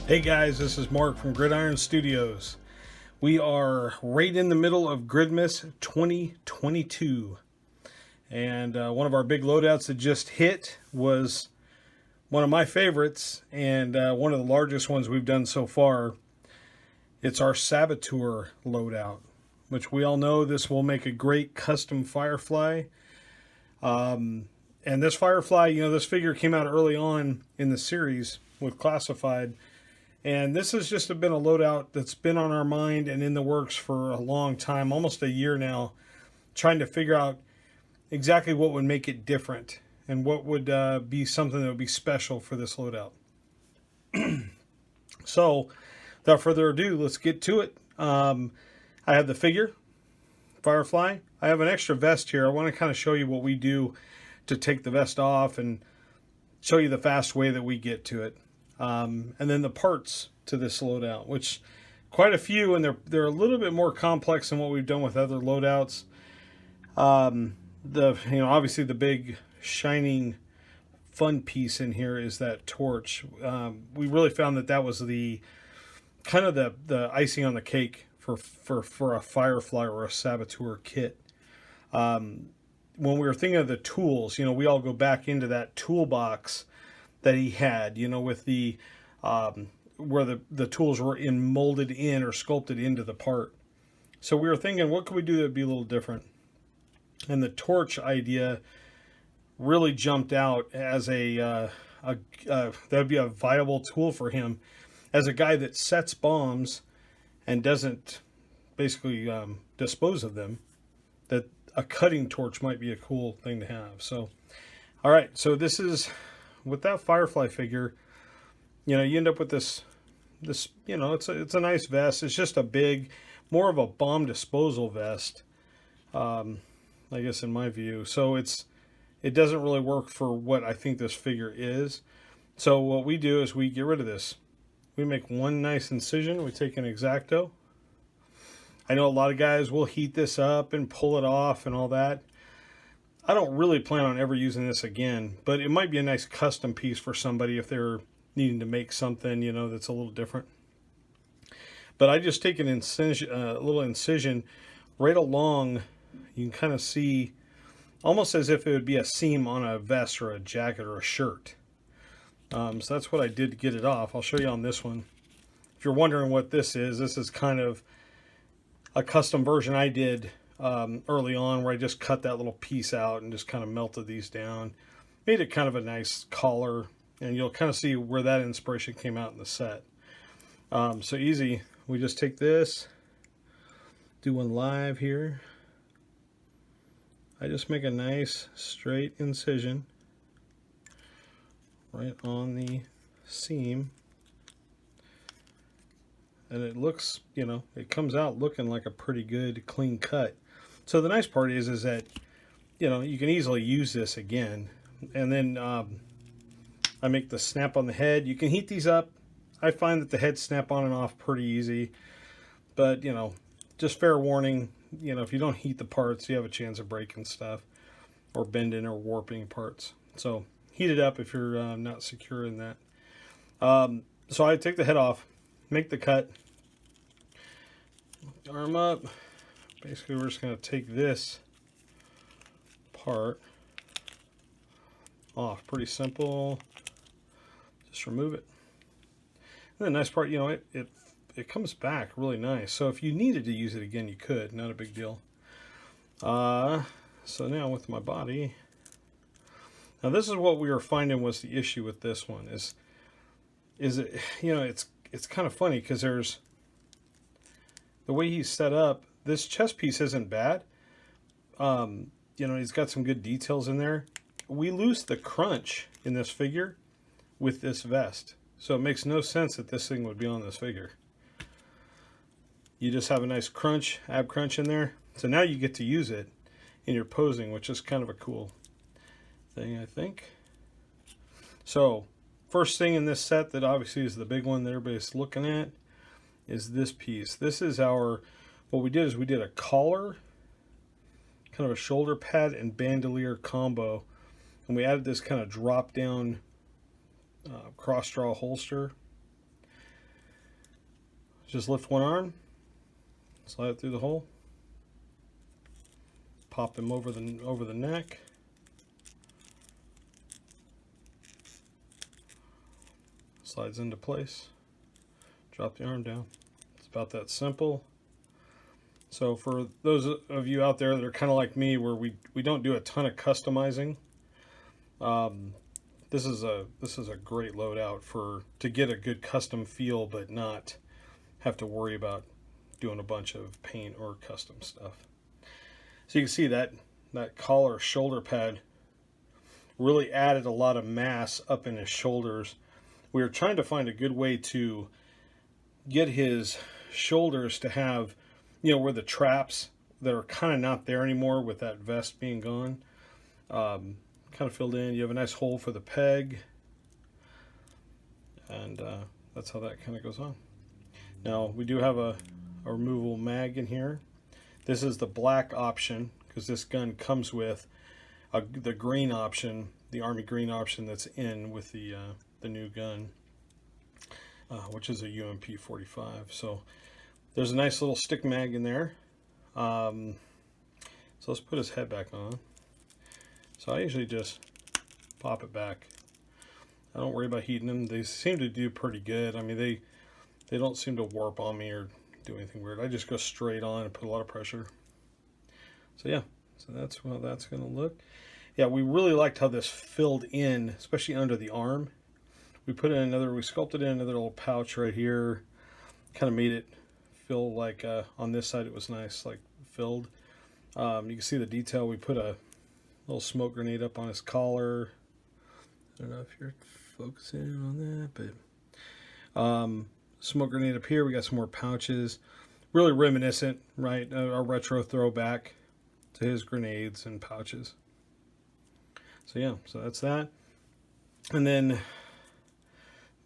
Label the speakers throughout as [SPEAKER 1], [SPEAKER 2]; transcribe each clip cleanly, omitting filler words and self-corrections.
[SPEAKER 1] Hey guys, this is Mark from GRIDIRON Studios. We are right in the middle of Gridmas 2022. And one of our big loadouts that just hit was one of my favorites and one of the largest ones we've done so far. It's our SABOTEUR loadout, which we all know this will make a great custom Firefly. And this Firefly, this figure came out early on in the series with Classified. And this has just been a loadout that's been on our mind and in the works for a long time, almost a year now, trying to figure out exactly what would make it different and what would be something that would be special for this loadout. So, without further ado, let's get to it. I have the figure, Firefly. I have an extra vest here. I want to kind of show you what we do to take the vest off and show you the fast way that we get to it. And then the parts to this loadout, which quite a few, and they're a little bit more complex than what we've done with other loadouts. Obviously the big shining fun piece in here is that torch. We really found that was the kind of the icing on the cake for a Firefly or a Saboteur kit. When we were thinking of the tools, we all go back into that toolbox that he had, with the where the tools were molded in or sculpted into the part. So we were thinking, what could we do that would be a little different? And the torch idea really jumped out as that would be a viable tool for him as a guy that sets bombs and doesn't basically dispose of them. That a cutting torch might be a cool thing to have. So, all right, so this is. With that Firefly figure, you end up with this, it's a nice vest. It's just more of a bomb disposal vest, I guess in my view. So it doesn't really work for what I think this figure is. So what we do is we get rid of this. We make one nice incision. We take an X-Acto. I know a lot of guys will heat this up and pull it off and all that. I don't really plan on ever using this again, but it might be a nice custom piece for somebody if they're needing to make something, that's a little different. But I just take an incision, a little incision right along. You can kind of see almost as if it would be a seam on a vest or a jacket or a shirt. So that's what I did to get it off. I'll show you on this one. If you're wondering what this is kind of a custom version I did early on, where I just cut that little piece out and just kind of melted these down, made it kind of a nice collar, and you'll kind of see where that inspiration came out in the set. So easy. We just take this, do one live here. I just make a nice straight incision right on the seam, and it looks, it comes out looking like a pretty good clean cut. So the nice part is that, you can easily use this again. And then I make the snap on the head. You can heat these up. I find that the heads snap on and off pretty easy. But, just fair warning, if you don't heat the parts, you have a chance of breaking stuff or bending or warping parts. So heat it up if you're not secure in that. So I take the head off, make the cut, arm up. Basically, we're just going to take this part off. Pretty simple. Just remove it. And the nice part, it comes back really nice. So if you needed to use it again, you could. Not a big deal. So now with my body. Now this is what we were finding was the issue with this one. Is it, it's kind of funny because there's the way he's set up. This chest piece isn't bad. He's got some good details in there. We lose the crunch in this figure with this vest. So it makes no sense that this thing would be on this figure. You just have a nice crunch, ab crunch in there. So now you get to use it in your posing, which is kind of a cool thing, I think. So first thing in this set that obviously is the big one that everybody's looking at is this piece. This is what we did is we did a collar, kind of a shoulder pad and bandolier combo, and we added this kind of drop down cross draw holster. Just lift one arm, slide it through the hole, pop him over the neck. Slides into place. Drop the arm down. It's about that simple. So for those of you out there that are kind of like me, where we don't do a ton of customizing, this is a great loadout to get a good custom feel, but not have to worry about doing a bunch of paint or custom stuff. So you can see that collar shoulder pad really added a lot of mass up in his shoulders. We were trying to find a good way to get his shoulders to have, where the traps that are kind of not there anymore with that vest being gone, kind of filled in. You have a nice hole for the peg, and that's how that kind of goes on. Now we do have a removable mag in here. This is the black option, because this gun comes with the green option, the Army green option that's in with the new gun, which is a UMP 45. So there's a nice little stick mag in there. So let's put his head back on. So I usually just pop it back. I don't worry about heating them. They seem to do pretty good. I mean, they don't seem to warp on me or do anything weird. I just go straight on and put a lot of pressure. So yeah, so that's how that's going to look. Yeah, we really liked how this filled in, especially under the arm. We sculpted in another little pouch right here. Kind of made it feel like on this side it was nice, like filled. You can see the detail. We put a little smoke grenade up on his collar. I don't know if you're focusing on that, but smoke grenade up here. We got some more pouches. Really reminiscent, right? Our retro throwback to his grenades and pouches. So yeah, so that's that. And then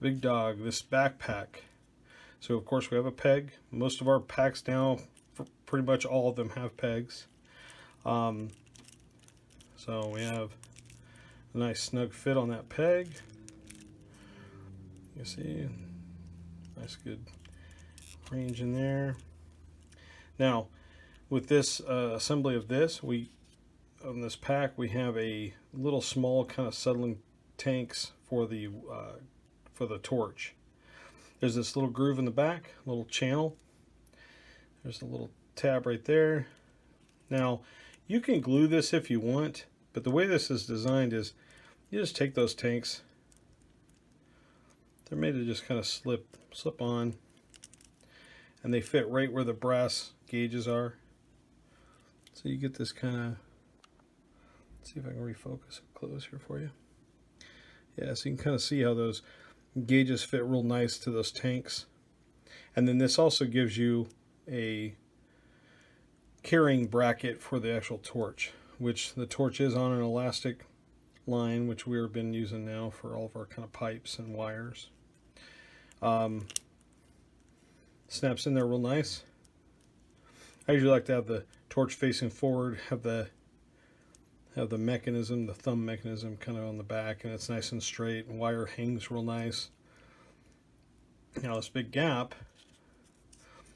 [SPEAKER 1] big dog, this backpack. So of course we have a peg. Most of our packs now, pretty much all of them have pegs. So we have a nice snug fit on that peg. You see, nice good range in there. Now, with this assembly of this, on this pack we have a little small kind of settling tanks for the torch. There's this little groove in the back, little channel. There's a little tab right there. Now, you can glue this if you want, but the way this is designed is you just take those tanks. They're made to just kind of slip on, and they fit right where the brass gauges are. So you get this kind of, let's see if I can refocus it close here for you. Yeah, so you can kind of see how those gauges fit real nice to those tanks. And then this also gives you a carrying bracket for the actual torch, which the torch is on an elastic line, which we've been using now for all of our kind of pipes and wires. Snaps in there real nice. I usually like to have the torch facing forward, have the mechanism, the thumb mechanism kind of on the back, and it's nice and straight, and wire hangs real nice. Now this big gap,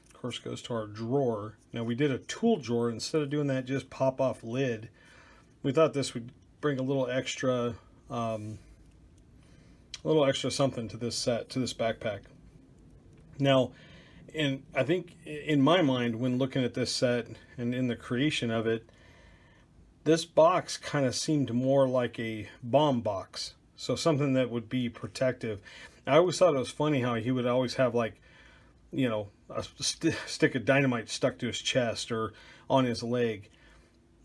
[SPEAKER 1] of course, goes to our drawer. Now we did a tool drawer. Instead of doing that just pop off lid, we thought this would bring a little extra something to this set, to this backpack. Now, and I think in my mind, when looking at this set and in the creation of it, this box kind of seemed more like a bomb box. So something that would be protective. I always thought it was funny how he would always have, like, a stick of dynamite stuck to his chest or on his leg.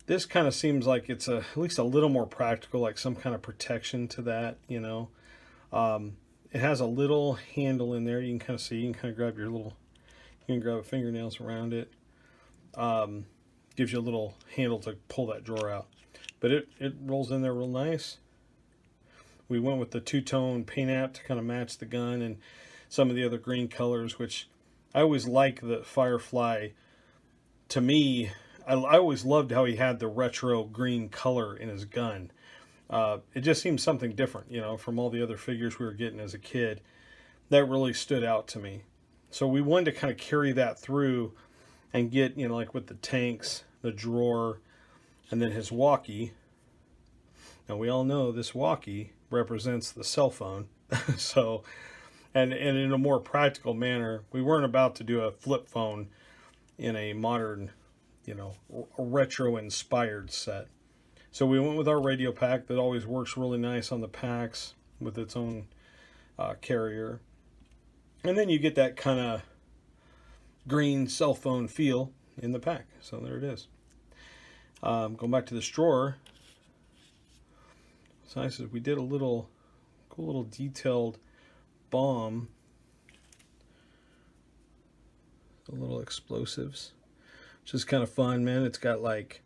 [SPEAKER 1] This kind of seems like it's at least a little more practical, like some kind of protection to that, It has a little handle in there. You can kind of see, you can kind of grab you can grab fingernails around it. Gives you a little handle to pull that drawer out. But it rolls in there real nice. We went with the two-tone paint app to kind of match the gun and some of the other green colors, which I always like the Firefly. To me, I always loved how he had the retro green color in his gun. It just seemed something different, from all the other figures we were getting as a kid. That really stood out to me. So we wanted to kind of carry that through and get, you know, like with the tanks, the drawer, and then his walkie. Now we all know this walkie represents the cell phone. So, and in a more practical manner, we weren't about to do a flip phone in a modern, you know, retro-inspired set. So we went with our radio pack that always works really nice on the packs with its own carrier. And then you get that kind of green cell phone feel in the pack. So there it is. Going back to this drawer, what's nice is we did a little cool little detailed bomb, a little explosives, which is kind of fun, man. It's got like,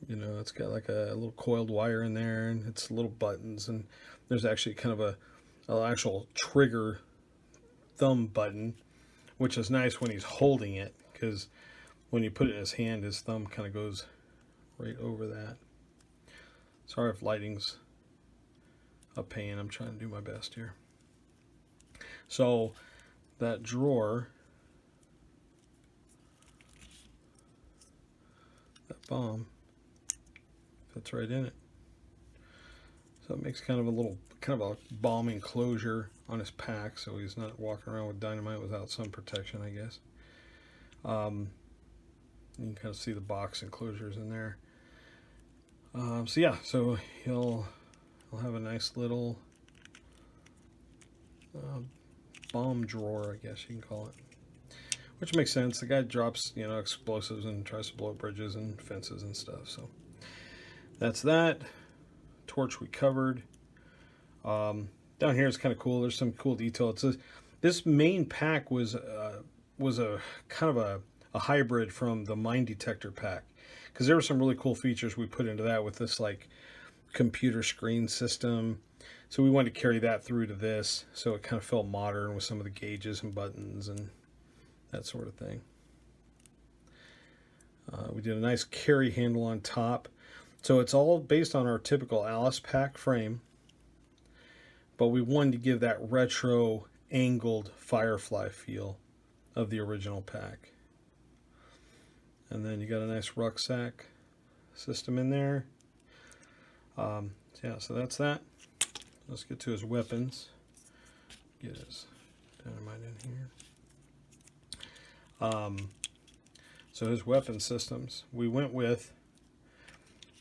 [SPEAKER 1] you know, it's got like a little coiled wire in there, and it's little buttons, and there's actually kind of an actual trigger thumb button, which is nice when he's holding it, because when you put it in his hand, his thumb kind of goes right over that. Sorry if lighting's a pain. I'm trying to do my best here. So that drawer, that bomb, fits right in it. So it makes kind of a bomb enclosure on his pack, so he's not walking around with dynamite without some protection, I guess. You can kind of see the box enclosures in there. So yeah, so he'll have a nice little bomb drawer, I guess you can call it. Which makes sense. The guy drops, you know, explosives and tries to blow up bridges and fences and stuff. So that's that. Torch we covered. Down here is kind of cool. There's some cool detail. It says this main pack was a kind of a hybrid from the mine detector pack, because there were some really cool features we put into that with this like computer screen system. So we wanted to carry that through to this, so it kind of felt modern with some of the gauges and buttons and that sort of thing. We did a nice carry handle on top. So it's all based on our typical Alice pack frame, but we wanted to give that retro angled Firefly feel of the original pack. And then you got a nice rucksack system in there. Yeah, so that's that. Let's get to his weapons. Get his dynamite in here. So his weapon systems, we went with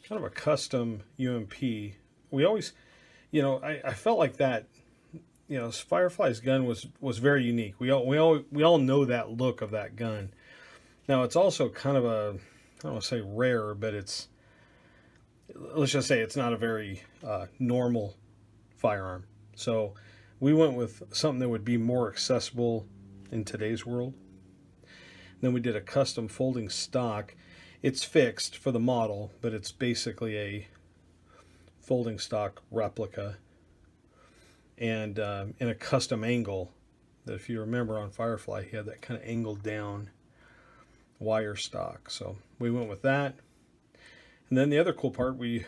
[SPEAKER 1] kind of a custom UMP. We always, you know, I felt like that, you know, Firefly's gun was very unique. We all know that look of that gun. Now it's also kind of a, I don't want to say rare, but it's, let's just say it's not a very normal firearm. So we went with something that would be more accessible in today's world. Then we did a custom folding stock. It's fixed for the model, but it's basically a folding stock replica, and in a custom angle that, if you remember on Firefly, he had that kind of angled down wire stock. So we went with that. And then the other cool part, we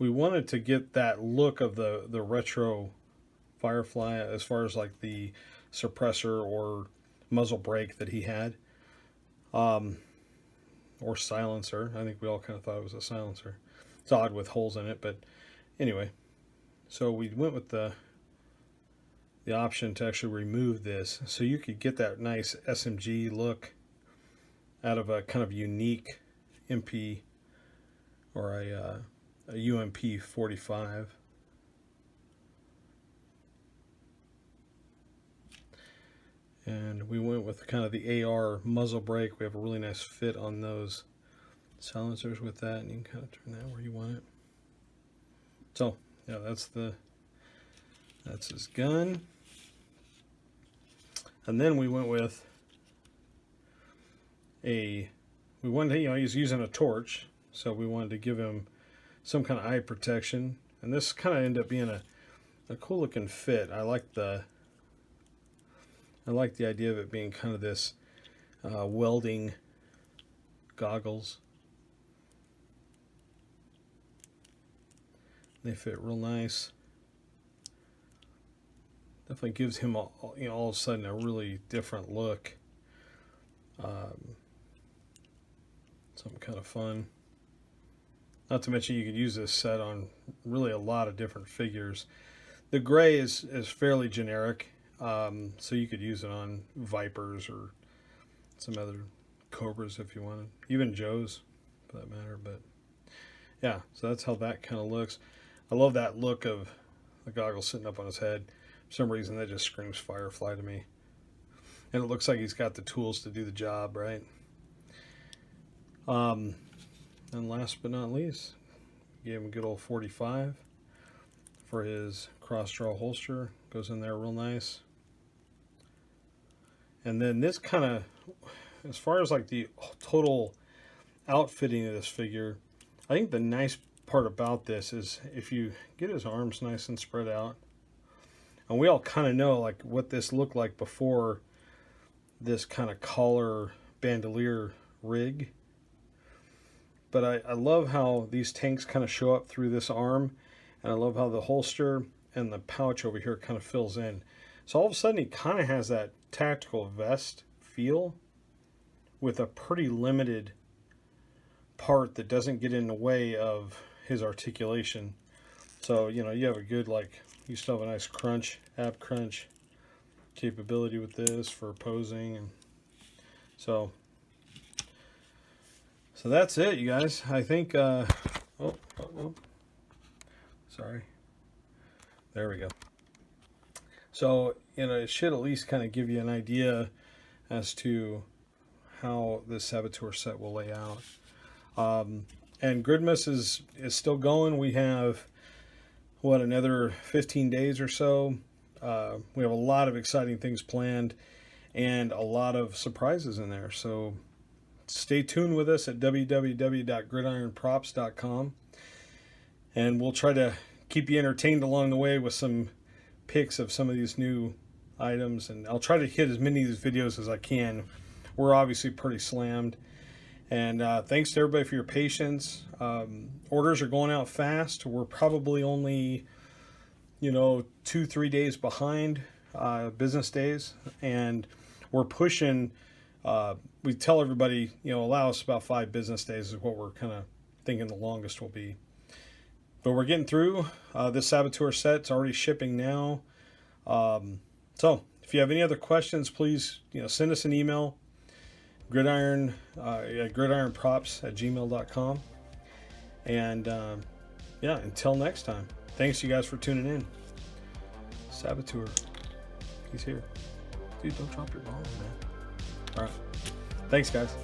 [SPEAKER 1] wanted to get that look of the retro Firefly as far as like the suppressor or muzzle brake that he had, or silencer. I think we all kind of thought it was a silencer. It's odd with holes in it, but anyway. So we went with the option to actually remove this, so you could get that nice SMG look out of a kind of unique MP or a UMP 45. And we went with kind of the AR muzzle brake. We have a really nice fit on those silencers with that, and you can kind of turn that where you want it. So yeah, that's his gun. And then we went with we wanted to, you know, he's using a torch, so we wanted to give him some kind of eye protection, and this kind of ended up being a cool looking fit. I like the idea of it being kind of this welding goggles. They fit real nice. The Definitely gives him all of a sudden a really different look. Something kind of fun. Not to mention you could use this set on really a lot of different figures. The gray is fairly generic, so you could use it on Vipers or some other Cobras if you wanted. Even Joes, for that matter. But yeah, so that's how that kind of looks. I love that look of the goggles sitting up on his head. For some reason, that just screams Firefly to me. And it looks like he's got the tools to do the job, right? And last but not least, gave him a good old 45 for his cross-draw holster. Goes in there real nice. And then this kind of, as far as like the total outfitting of this figure, I think the nice part about this is if you get his arms nice and spread out, and we all kind of know like what this looked like before this kind of collar bandolier rig. But I love how these tanks kind of show up through this arm, and I love how the holster and the pouch over here kind of fills in. So all of a sudden he kind of has that tactical vest feel with a pretty limited part that doesn't get in the way of his articulation. So, you know, you have a good, like, you still have a nice crunch, ab crunch capability with this for posing. And so that's it, you guys. I think, sorry. There we go. So, you know, it should at least kind of give you an idea as to how this Saboteur set will lay out. And Gridmas is still going. We have, what, another 15 days or so. We have a lot of exciting things planned and a lot of surprises in there. So stay tuned with us at www.gridironprops.com. And we'll try to keep you entertained along the way with some pics of some of these new items. And I'll try to hit as many of these videos as I can. We're obviously pretty slammed. And thanks to everybody for your patience. Orders are going out fast. We're probably only, 2-3 days behind business days. And we're pushing, we tell everybody, allow us about 5 business days is what we're kind of thinking the longest will be. But we're getting through. This Saboteur set's already shipping now. So if you have any other questions, please send us an email. gridironprops@gmail.com. And until next time, thanks you guys for tuning in. Saboteur, he's here. Dude, don't drop your balls, man. All right, thanks guys.